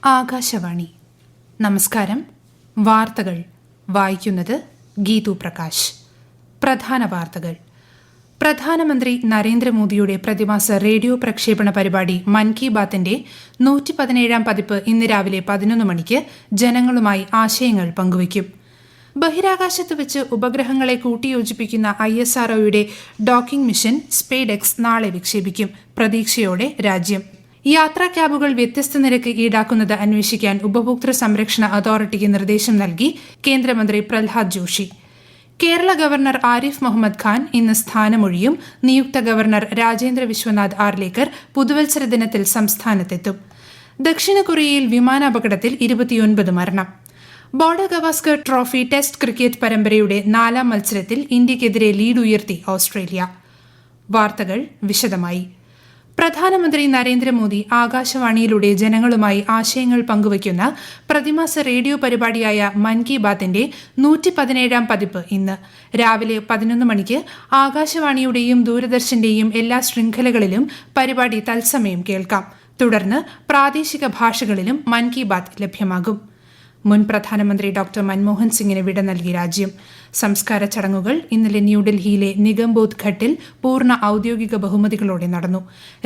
ആകാശവാണി. നമസ്കാരം. വാർത്തകൾ വായിക്കുന്നത് ഗീതു പ്രകാശ്. പ്രധാന വാർത്തകൾ. പ്രധാനമന്ത്രി നരേന്ദ്രമോദിയുടെ പ്രതിമാസ റേഡിയോ പ്രക്ഷേപണ പരിപാടി മൻ കി ബാത്തിന്റെ 117ാം പതിപ്പ് ഇന്ന് രാവിലെ 11 മണിക്ക് ജനങ്ങളുമായി ആശയങ്ങൾ പങ്കുവയ്ക്കും. ബഹിരാകാശത്ത് വെച്ച് ഉപഗ്രഹങ്ങളെ കൂട്ടിയോജിപ്പിക്കുന്ന ISROയുടെ ഡോക്കിംഗ് മിഷൻ സ്പേഡെക്സ് നാളെ വിക്ഷേപിക്കും. പ്രതീക്ഷയോടെ രാജ്യം. യാത്രാ ക്യാബുകൾ വ്യത്യസ്ത നിരക്ക് ഈടാക്കുന്നത് അന്വേഷിക്കാൻ ഉപഭോക്തൃ സംരക്ഷണ അതോറിറ്റിക്ക് നിർദ്ദേശം നൽകി കേന്ദ്രമന്ത്രി പ്രഹ്ലാദ് ജോഷി. കേരള ഗവർണർ ആരിഫ് മുഹമ്മദ് ഖാൻ ഇന്ന് സ്ഥാനമൊഴിയും. നിയുക്ത ഗവർണർ രാജേന്ദ്ര വിശ്വനാഥ് ആർലേക്കർ പുതുവത്സര ദിനത്തിൽ സംസ്ഥാനത്തെത്തും. ദക്ഷിണ കൊറിയയിൽ വിമാനാപകടത്തിൽ 29 മരണം. Border Gavaskar trophy test cricket പരമ്പരയുടെ 4ാം മത്സരത്തിൽ ഇന്ത്യയ്ക്കെതിരെ ലീഡ് ഉയർത്തി ഓസ്ട്രേലിയ. വാർത്തകൾ വിശദമായി. പ്രധാനമന്ത്രി നരേന്ദ്രമോദി ആകാശവാണിയിലൂടെ ജനങ്ങളുമായി ആശയങ്ങൾ പങ്കുവയ്ക്കുന്ന പ്രതിമാസ റേഡിയോ പരിപാടിയായ മൻ കി ബാത്തിന്റെ 117ാം പതിപ്പ് ഇന്ന് രാവിലെ 11 മണിക്ക് ആകാശവാണിയുടെയും ദൂരദർശന്റെയും എല്ലാ ശൃംഖലകളിലും പരിപാടി തത്സമയം കേൾക്കാം. തുടർന്ന് പ്രാദേശിക ഭാഷകളിലും മൻ കി ബാത്ത് ലഭ്യമാകും. മുൻ പ്രധാനമന്ത്രി ഡോക്ടർ മൻമോഹൻ സിംഗിന് വിട നൽകി രാജ്യം. സംസ്കാര ചടങ്ങുകൾ ഇന്നലെ ന്യൂഡൽഹിയിലെ നിഗംബോധ് ഘട്ടിൽ പൂർണ്ണ ഔദ്യോഗിക ബഹുമതികളോടെ നടന്നു.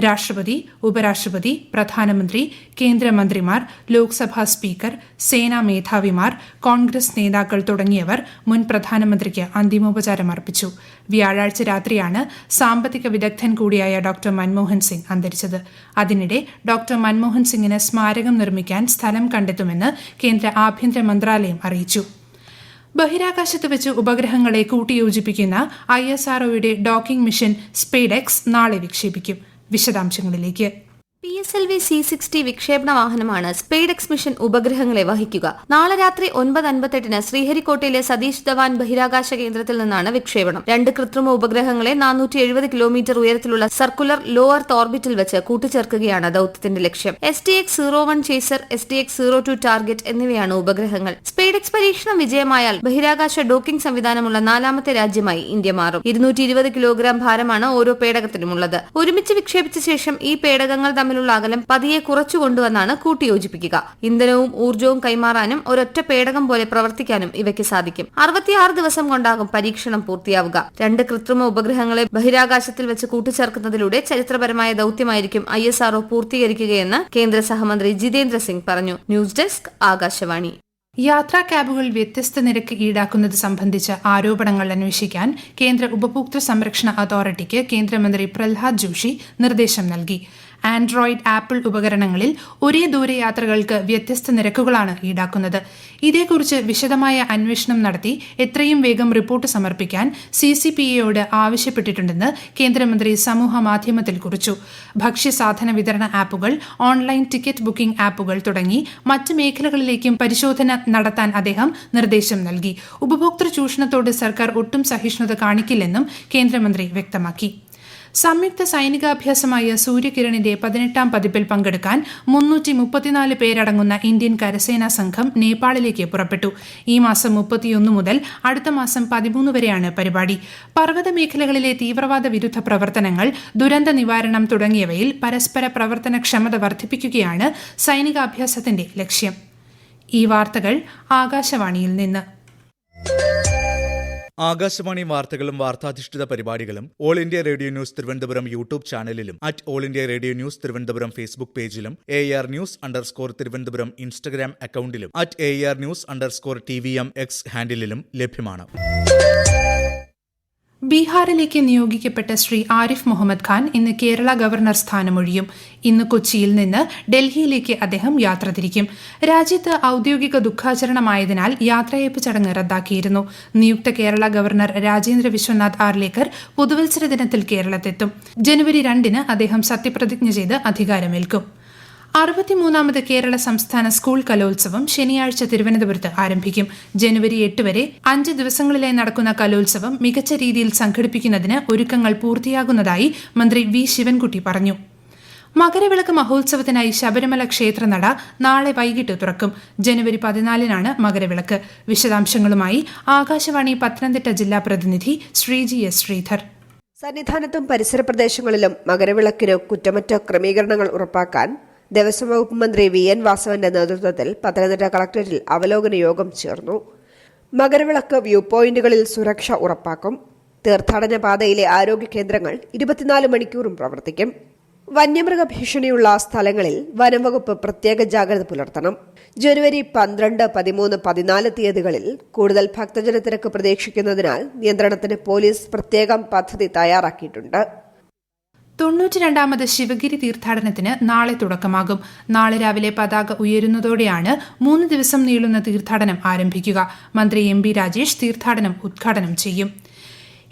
രാഷ്ട്രപതി, ഉപരാഷ്ട്രപതി, പ്രധാനമന്ത്രി, കേന്ദ്രമന്ത്രിമാർ, ലോക്സഭാ സ്പീക്കർ, സേനാ മേധാവിമാർ, കോൺഗ്രസ് നേതാക്കൾ തുടങ്ങിയവർ മുൻ പ്രധാനമന്ത്രിക്ക് അന്തിമോപചാരം അർപ്പിച്ചു. വ്യാഴാഴ്ച രാത്രിയാണ് സാമ്പത്തിക വിദഗ്ധൻ കൂടിയായ ഡോക്ടർ മൻമോഹൻ സിംഗ് അന്തരിച്ചത്. അതിനിടെ ഡോക്ടർ മൻമോഹൻ സിംഗിന് സ്മാരകം നിർമ്മിക്കാൻ സ്ഥലം കണ്ടെത്തുമെന്ന് കേന്ദ്ര ആഭ്യന്തര മന്ത്രാലയം അറിയിച്ചു. ബഹിരാകാശത്ത് വെച്ച് ഉപഗ്രഹങ്ങളെ കൂട്ടിയോജിപ്പിക്കുന്ന ISROയുടെ ഡോക്കിംഗ് മിഷൻ സ്പേഡെക്സ് നാളെ വിക്ഷേപിക്കും. വിശദാംശങ്ങളിലേക്ക്. PSLV C-60 വിക്ഷേപണ വാഹനമാണ് സ്പേഡെക്സ് മിഷൻ ഉപഗ്രഹങ്ങളെ വഹിക്കുക. നാളെ രാത്രി 9:58 ശ്രീഹരിക്കോട്ടയിലെ സതീഷ് ധവാൻ ബഹിരാകാശ കേന്ദ്രത്തിൽ നിന്നാണ് വിക്ഷേപണം. 2 കൃത്രിമ ഉപഗ്രഹങ്ങളെ 470 കിലോമീറ്റർ ഉയരത്തിലുള്ള സർക്കുലർ ലോ എർത്ത് ഓർബിറ്റിൽ വെച്ച് കൂട്ടിച്ചേർക്കുകയാണ് ദൌത്യത്തിന്റെ ലക്ഷ്യം. STX-01 ചേസർ, STX-02 ടാർഗറ്റ് എന്നിവയാണ് ഉപഗ്രഹങ്ങൾ. സ്പേഡെക്സ് പരീക്ഷണം വിജയമായാൽ ബഹിരാകാശ ഡോക്കിംഗ് സംവിധാനമുള്ള 4ാമത്തെ രാജ്യമായി ഇന്ത്യ മാറും. 220 കിലോഗ്രാം ഭാരമാണ് ഓരോ പേടകത്തിനുമുള്ളത്. ഒരുമിച്ച് വിക്ഷേപിച്ച ശേഷം ഈ പേടകങ്ങൾ തമ്മിലുള്ള അകലം പതിയെ കുറച്ചു കൊണ്ടുവന്നാണ് കൂട്ടിയോജിപ്പിക്കുക. ഇന്ധനവും ഊർജ്ജവും കൈമാറാനും ഒരൊറ്റ പേടകം പോലെ പ്രവർത്തിക്കാനും ഇവയ്ക്ക് സാധിക്കും. 66 ദിവസം കൊണ്ടാകും പരീക്ഷണം പൂർത്തിയാവുക. 2 കൃത്രിമ ഉപഗ്രഹങ്ങളെ ബഹിരാകാശത്തിൽ വെച്ച് കൂട്ടിച്ചേർക്കുന്നതിലൂടെ ചരിത്രപരമായ ദൌത്യമായിരിക്കും ISRO പൂർത്തീകരിക്കുകയെന്ന് കേന്ദ്ര സഹമന്ത്രി ജിതേന്ദ്ര സിംഗ് പറഞ്ഞു. News desk, Akashvani. യാത്രാ ക്യാബുകൾ വ്യത്യസ്ത നിരക്ക് ഈടാക്കുന്നത് സംബന്ധിച്ച ആരോപണങ്ങൾ അന്വേഷിക്കാൻ കേന്ദ്ര ഉപഭോക്തൃ സംരക്ഷണ അതോറിറ്റിക്ക് കേന്ദ്രമന്ത്രി പ്രഹ്ലാദ് ജോഷി നിർദ്ദേശം നൽകി. ആൻഡ്രോയിഡ്, ആപ്പിൾ ഉപകരണങ്ങളിൽ ഒരേ ദൂരയാത്രകൾക്ക് വ്യത്യസ്ത നിരക്കുകളാണ് ഈടാക്കുന്നത്. ഇതേക്കുറിച്ച് വിശദമായ അന്വേഷണം നടത്തി എത്രയും വേഗം റിപ്പോർട്ട് സമർപ്പിക്കാൻ CCPAയോട് ആവശ്യപ്പെട്ടിട്ടുണ്ടെന്ന് കേന്ദ്രമന്ത്രി സമൂഹ മാധ്യമത്തിൽ കുറിച്ചു. ഭക്ഷ്യസാധന വിതരണ ആപ്പുകൾ, ഓൺലൈൻ ടിക്കറ്റ് ബുക്കിംഗ് ആപ്പുകൾ തുടങ്ങി മറ്റ് മേഖലകളിലേക്കും പരിശോധന നടത്താൻ അദ്ദേഹം നിർദ്ദേശം നൽകി. ഉപഭോക്തൃ ചൂഷണത്തോട് സർക്കാർ ഒട്ടും സഹിഷ്ണുത കാണിക്കില്ലെന്നും കേന്ദ്രമന്ത്രി വ്യക്തമാക്കി. സംയുക്ത സൈനികാഭ്യാസമായ സൂര്യകിരണിന്റെ 18ാം പതിപ്പിൽ പങ്കെടുക്കാൻ 334 പേരടങ്ങുന്ന ഇന്ത്യൻ കരസേനാ സംഘം നേപ്പാളിലേക്ക് പുറപ്പെട്ടു. ഈ മാസം 31 മുതൽ അടുത്ത മാസം 13 വരെയാണ് പരിപാടി. പർവ്വത മേഖലകളിലെ തീവ്രവാദ വിരുദ്ധ പ്രവർത്തനങ്ങൾ, ദുരന്ത നിവാരണം തുടങ്ങിയവയിൽ പരസ്പര പ്രവർത്തനക്ഷമത വർദ്ധിപ്പിക്കുകയാണ് സൈനികാഭ്യാസത്തിന്റെ ലക്ഷ്യം. ഈ വാർത്തകൾ ആകാശവാണിയിൽ നിന്ന്. ആകാശവാണി വാർത്തകളും വാർത്താധിഷ്ഠിത പരിപാടികളും All India Radio News Thiruvananthapuram YouTube ചാനലിലും All India Radio News Thiruvananthapuram Facebook പേജിലും AR News_ തിരുവനന്തപുരം ഇൻസ്റ്റഗ്രാം അക്കൌണ്ടിലും AR News_TVM X ഹാൻഡിലും ലഭ്യമാണ്. ബീഹാറിലേക്ക് നിയോഗിക്കപ്പെട്ട ശ്രീ ആരിഫ് മുഹമ്മദ് ഖാൻ ഇന്ന് കേരള ഗവർണർ സ്ഥാനമൊഴിയും. ഇന്ന് കൊച്ചിയിൽ നിന്ന് ഡൽഹിയിലേക്ക് അദ്ദേഹം യാത്ര തിരിക്കും. രാജ്യത്ത് ഔദ്യോഗിക ദുഃഖാചരണമായതിനാൽ യാത്രയയപ്പ് ചടങ്ങ് റദ്ദാക്കിയിരുന്നു. നിയുക്ത കേരള ഗവർണർ രാജേന്ദ്ര വിശ്വനാഥ് ആർലേക്കർ പുതുവത്സര ദിനത്തിൽ കേരളത്തെത്തും. ജനുവരി 2-ന് അദ്ദേഹം സത്യപ്രതിജ്ഞ ചെയ്ത് അധികാരമേൽക്കും. 63ാമത് കേരള സംസ്ഥാന സ്കൂൾ കലോത്സവം ശനിയാഴ്ച തിരുവനന്തപുരത്ത് ആരംഭിക്കും. ജനുവരി 8 വരെ 5 ദിവസങ്ങളിലായി നടക്കുന്ന കലോത്സവം മികച്ച രീതിയിൽ സംഘടിപ്പിക്കുന്നതിന് ഒരുക്കങ്ങൾ പൂർത്തിയാകുന്നതായി മന്ത്രി വി ശിവൻകുട്ടി പറഞ്ഞു. മകരവിളക്ക് മഹോത്സവത്തിനായി ശബരിമല ക്ഷേത്രനട നാളെ വൈകിട്ട് തുറക്കും. ജനുവരി 14-നാണ് മകരവിളക്ക്. വിശദാംശങ്ങളുമായി ആകാശവാണി പത്തനംതിട്ട ജില്ലാ പ്രതിനിധി ശ്രീജി എസ് ശ്രീധർ. സന്നിധാനത്തും പരിസര പ്രദേശങ്ങളിലും മകരവിളക്കിന് കുറ്റമറ്റ ക്രമീകരണങ്ങൾ ഉറപ്പാക്കാൻ ദേവസ്വം വകുപ്പ് മന്ത്രി VN വാസവന്റെ നേതൃത്വത്തിൽ പത്തനംതിട്ട കളക്ടറേറ്റിൽ അവലോകന യോഗം ചേർന്നു. മകരവിളക്ക് വ്യൂ പോയിന്റുകളിൽ സുരക്ഷ ഉറപ്പാക്കും. തീർത്ഥാടന പാതയിലെ ആരോഗ്യ കേന്ദ്രങ്ങൾ 24 മണിക്കൂറും പ്രവർത്തിക്കും. വന്യമൃഗ ഭീഷണിയുള്ള സ്ഥലങ്ങളിൽ വനംവകുപ്പ് പ്രത്യേക ജാഗ്രത പുലർത്തണം. ജനുവരി 12, 13, 14 തീയതികളിൽ കൂടുതൽ ഭക്തജന തിരക്ക് പ്രതീക്ഷിക്കുന്നതിനാൽ നിയന്ത്രണത്തിന് പോലീസ് പ്രത്യേകം പദ്ധതി തയ്യാറാക്കിയിട്ടുണ്ട്. 92ാമത് ശിവഗിരി തീർത്ഥാടനത്തിന് നാളെ തുടക്കമാകും. നാളെ രാവിലെ പതാക ഉയരുന്നതോടെയാണ് 3 ദിവസം നീളുന്ന തീർത്ഥാടനം ആരംഭിക്കുക. മന്ത്രി MB രാജേഷ് തീർത്ഥാടനം ഉദ്ഘാടനം ചെയ്യും.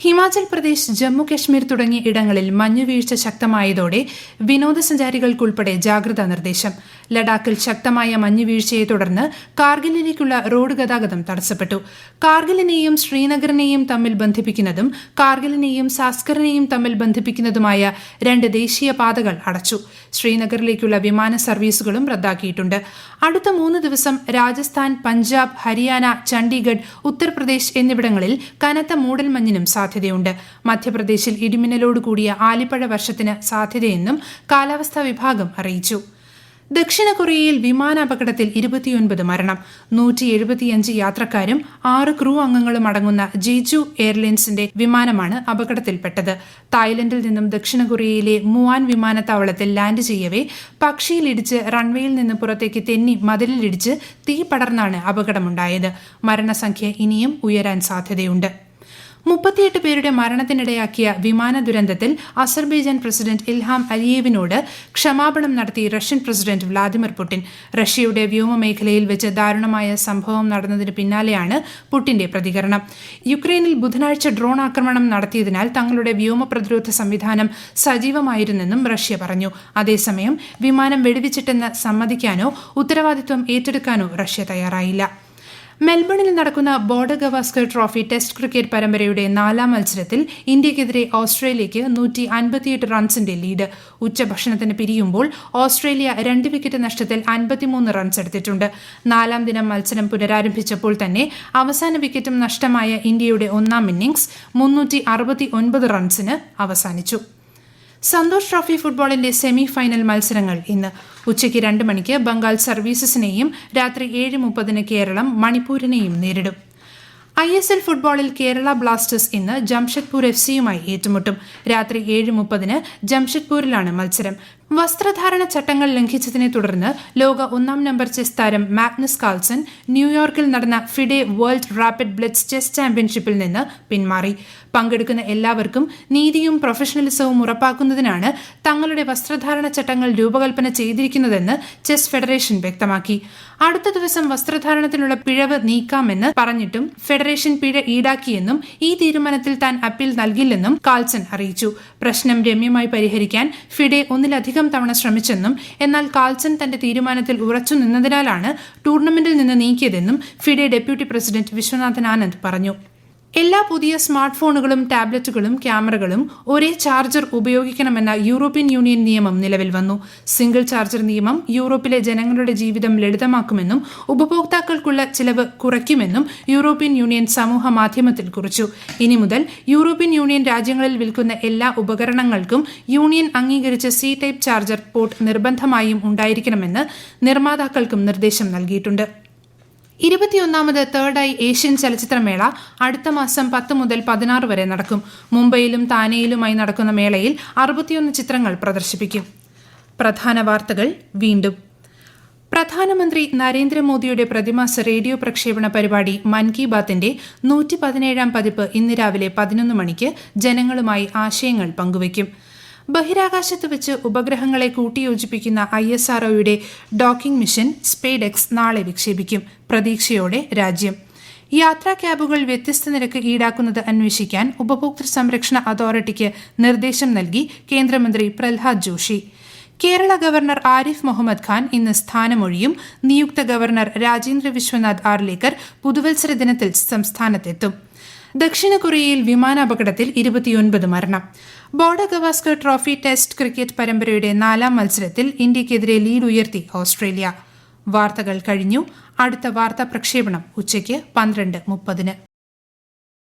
ഹിമാചൽ പ്രദേശ്, ജമ്മു കശ്മീർ തുടങ്ങിയ ഇടങ്ങളിൽ മഞ്ഞുവീഴ്ച ശക്തമായതോടെ വിനോദസഞ്ചാരികൾക്കുൾപ്പെടെ ജാഗ്രതാ നിർദ്ദേശം. ലഡാക്കിൽ ശക്തമായ മഞ്ഞുവീഴ്ചയെ തുടർന്ന് കാർഗിലിലേക്കുള്ള റോഡ് ഗതാഗതം തടസ്സപ്പെട്ടു. കാർഗിലിനെയും ശ്രീനഗറിനെയും തമ്മിൽ ബന്ധിപ്പിക്കുന്നതും കാർഗിലിനെയും സാസ്കറിനെയും തമ്മിൽ ബന്ധിപ്പിക്കുന്നതുമായ 2 ദേശീയ പാതകൾ അടച്ചു. ശ്രീനഗറിലേക്കുള്ള വിമാന സർവീസുകളും റദ്ദാക്കിയിട്ടുണ്ട്. അടുത്ത 3 ദിവസം രാജസ്ഥാൻ, പഞ്ചാബ്, ഹരിയാന, ചണ്ഡീഗഡ്, ഉത്തർപ്രദേശ് എന്നിവിടങ്ങളിൽ കനത്ത മൂടൽമഞ്ഞിനും സാധ്യതയുണ്ട്. മധ്യപ്രദേശിൽ ഇടിമിന്നലോടുകൂടിയ ആലിപ്പഴ വർഷത്തിന് സാധ്യതയെന്നും കാലാവസ്ഥാ വിഭാഗം അറിയിച്ചു. ദക്ഷിണ കൊറിയയിൽ വിമാനാപകടത്തിൽ 29 മരണം, 175 യാത്രക്കാരും 6 ക്രൂ അംഗങ്ങളും അടങ്ങുന്ന ജെജു എയർലൈൻസിന്റെ വിമാനമാണ് അപകടത്തിൽപ്പെട്ടത്. തായ്ലൻഡിൽ നിന്നും ദക്ഷിണ കൊറിയയിലെ മുവാൻ വിമാനത്താവളത്തിൽ ലാൻഡ് ചെയ്യവേ പക്ഷിയിലിടിച്ച് റൺവേയിൽ നിന്ന് പുറത്തേക്ക് തെന്നി മതിലിലിടിച്ച് തീ പടർന്നാണ് അപകടമുണ്ടായത്. മരണസംഖ്യ ഇനിയും ഉയരാൻ സാധ്യതയുണ്ട്. 38 പേരുടെ മരണത്തിനിടയാക്കിയ വിമാന ദുരന്തത്തിൽ അസർബൈജാൻ പ്രസിഡന്റ് ഇൽഹാം അലിയേവിനോട് ക്ഷമാപണം നടത്തി റഷ്യൻ പ്രസിഡന്റ് വ്ളാദിമിർ പുടിൻ. റഷ്യയുടെ വ്യോമമേഖലയിൽ വെച്ച് ദാരുണമായ സംഭവം നടന്നതിന് പിന്നാലെയാണ് പുടിന്റെ പ്രതികരണം. യുക്രൈനിൽ ബുധനാഴ്ച ഡ്രോൺ ആക്രമണം നടത്തിയതിനാൽ തങ്ങളുടെ വ്യോമ പ്രതിരോധ സംവിധാനം സജീവമായിരുന്നെന്നും റഷ്യ പറഞ്ഞു. അതേസമയം വിമാനം വെടിവെച്ചിട്ടെന്ന് സമ്മതിക്കാനോ ഉത്തരവാദിത്വം ഏറ്റെടുക്കാനോ റഷ്യ തയ്യാറായില്ല. മെൽബണിൽ നടക്കുന്ന border Gavaskar trophy test cricket പരമ്പരയുടെ 4ാം മത്സരത്തിൽ ഇന്ത്യക്കെതിരെ ഓസ്ട്രേലിയയ്ക്ക് 158 റൺസിന്റെ ലീഡ്. ഉച്ചഭക്ഷണത്തിന് പിരിയുമ്പോൾ ഓസ്ട്രേലിയ 2 വിക്കറ്റ് നഷ്ടത്തിൽ 53 റൺസ് എടുത്തിട്ടുണ്ട്. 4ാം ദിനം മത്സരം പുനരാരംഭിച്ചപ്പോൾ തന്നെ അവസാന വിക്കറ്റും നഷ്ടമായ ഇന്ത്യയുടെ 1ാം ഇന്നിംഗ്സ് 369 റൺസിന് അവസാനിച്ചു. സന്തോഷ് ട്രോഫി ഫുട്ബോളിന്റെ സെമി ഫൈനൽ മത്സരങ്ങൾ ഇന്ന് ഉച്ചയ്ക്ക് 2 മണിക്ക് ബംഗാൾ സർവീസസിനെയും രാത്രി 7:30 കേരളം മണിപ്പൂരിനെയും നേരിടും. ISL ഫുട്ബോളിൽ കേരള ബ്ലാസ്റ്റേഴ്സ് ഇന്ന് ജംഷഡ്പൂർ FCയുമായി ഏറ്റുമുട്ടും. രാത്രി 7:30 ജംഷഡ്പൂരിലാണ് മത്സരം. വസ്ത്രധാരണ ചട്ടങ്ങൾ ലംഘിച്ചതിനെ തുടർന്ന് ലോക 1ാം നമ്പർ ചെസ് താരം മാഗ്നസ് കാൾസൺ ന്യൂയോർക്കിൽ നടന്ന FIDE world rapid blitz chess ചാമ്പ്യൻഷിപ്പിൽ നിന്ന് പിന്മാറി. പങ്കെടുക്കുന്ന എല്ലാവർക്കും നീതിയും പ്രൊഫഷണലിസവും ഉറപ്പാക്കുന്നതിനാണ് തങ്ങളുടെ വസ്ത്രധാരണ ചട്ടങ്ങൾ രൂപകൽപ്പന ചെയ്തിരിക്കുന്നതെന്ന് ചെസ് ഫെഡറേഷൻ വ്യക്തമാക്കി. അടുത്ത ദിവസം വസ്ത്രധാരണത്തിനുള്ള പിഴവ് നീക്കാമെന്ന് പറഞ്ഞിട്ടും ഫെഡറേഷൻ പിഴ ഈടാക്കിയെന്നും ഈ തീരുമാനത്തിൽ താൻ അപ്പീൽ നൽകില്ലെന്നും കാൾസൺ അറിയിച്ചു. പ്രശ്നം രമ്യമായി പരിഹരിക്കാൻ ഫിഡെ ഒന്നിലധികം തവണ ശ്രമിച്ചെന്നും എന്നാൽ കാൾസൺ തന്റെ തീരുമാനത്തിൽ ഉറച്ചു നിന്നതിനാലാണ് ടൂർണമെന്റിൽ നിന്ന് നീക്കിയതെന്നും FIDE deputy president Viswanathan Anand പറഞ്ഞു. എല്ലാ പുതിയ സ്മാർട്ട് ഫോണുകളും ടാബ്ലറ്റുകളും ക്യാമറകളും ഒരേ ചാർജർ ഉപയോഗിക്കണമെന്ന യൂറോപ്യൻ യൂണിയൻ നിയമം നിലവിൽ വന്നു. സിംഗിൾ ചാർജർ നിയമം യൂറോപ്പിലെ ജനങ്ങളുടെ ജീവിതം ലളിതമാക്കുമെന്നും ഉപഭോക്താക്കൾക്കുള്ള ചിലവ് കുറയ്ക്കുമെന്നും യൂറോപ്യൻ യൂണിയൻ സമൂഹ മാധ്യമത്തിൽ കുറിച്ചു. ഇനി മുതൽ യൂറോപ്യൻ യൂണിയൻ രാജ്യങ്ങളിൽ വിൽക്കുന്ന എല്ലാ ഉപകരണങ്ങൾക്കും യൂണിയൻ അംഗീകരിച്ച C-ടൈപ്പ് ചാർജർ പോർട്ട് നിർബന്ധമായും ഉണ്ടായിരിക്കണമെന്ന് നിർമ്മാതാക്കൾക്കും നിർദ്ദേശം നൽകിയിട്ടുണ്ട്. 21ാമത് തേർഡ് ഐ ഏഷ്യൻ ചലച്ചിത്രമേള അടുത്ത മാസം 10 മുതൽ 16 വരെ നടക്കും. മുംബൈയിലും താനെയിലുമായി നടക്കുന്ന മേളയിൽ 61 ചിത്രങ്ങൾ പ്രദർശിപ്പിക്കും. പ്രധാന വാർത്തകൾ വീണ്ടും. പ്രധാനമന്ത്രി നരേന്ദ്രമോദിയുടെ പ്രതിമാസ റേഡിയോ പ്രക്ഷേപണ പരിപാടി മൻ കി ബാത്തിന്റെ 117ാം പതിപ്പ് ഇന്ന് രാവിലെ 11 മണിക്ക് ജനങ്ങളുമായി ആശയങ്ങൾ പങ്കുവയ്ക്കും. ബഹിരാകാശത്ത് വെച്ച് ഉപഗ്രഹങ്ങളെ കൂട്ടിയോജിപ്പിക്കുന്ന ISROയുടെ ഡോക്കിംഗ് മിഷൻ സ്പേഡെക്സ് നാളെ വിക്ഷേപിക്കും. പ്രതീക്ഷയോടെ രാജ്യം. യാത്രാ ക്യാബുകൾ വ്യത്യസ്ത നിരക്ക് ഈടാക്കുന്നത് അന്വേഷിക്കാൻ ഉപഭോക്തൃ സംരക്ഷണ അതോറിറ്റിക്ക് നിർദ്ദേശം നൽകി കേന്ദ്രമന്ത്രി പ്രഹ്ലാദ് ജോഷി. കേരള ഗവർണർ ആരിഫ് മുഹമ്മദ് ഖാൻ ഇന്ന് സ്ഥാനമൊഴിയും. നിയുക്ത ഗവർണർ രാജേന്ദ്ര വിശ്വനാഥ് ആർലേക്കർ പുതുവത്സര ദിനത്തിൽ സംസ്ഥാനത്തെത്തും. ദക്ഷിണ കൊറിയയിൽ വിമാനാപകടത്തിൽ 29 മരണം. Border Gavaskar trophy test cricket പരമ്പരയുടെ 4ാം മത്സരത്തിൽ ഇന്ത്യക്കെതിരെ ലീഡ് ഉയർത്തി ഓസ്ട്രേലിയ. വാർത്തകൾ കഴിഞ്ഞു. അടുത്ത വാർത്താ പ്രക്ഷേപണം ഉച്ചയ്ക്ക് 12:30.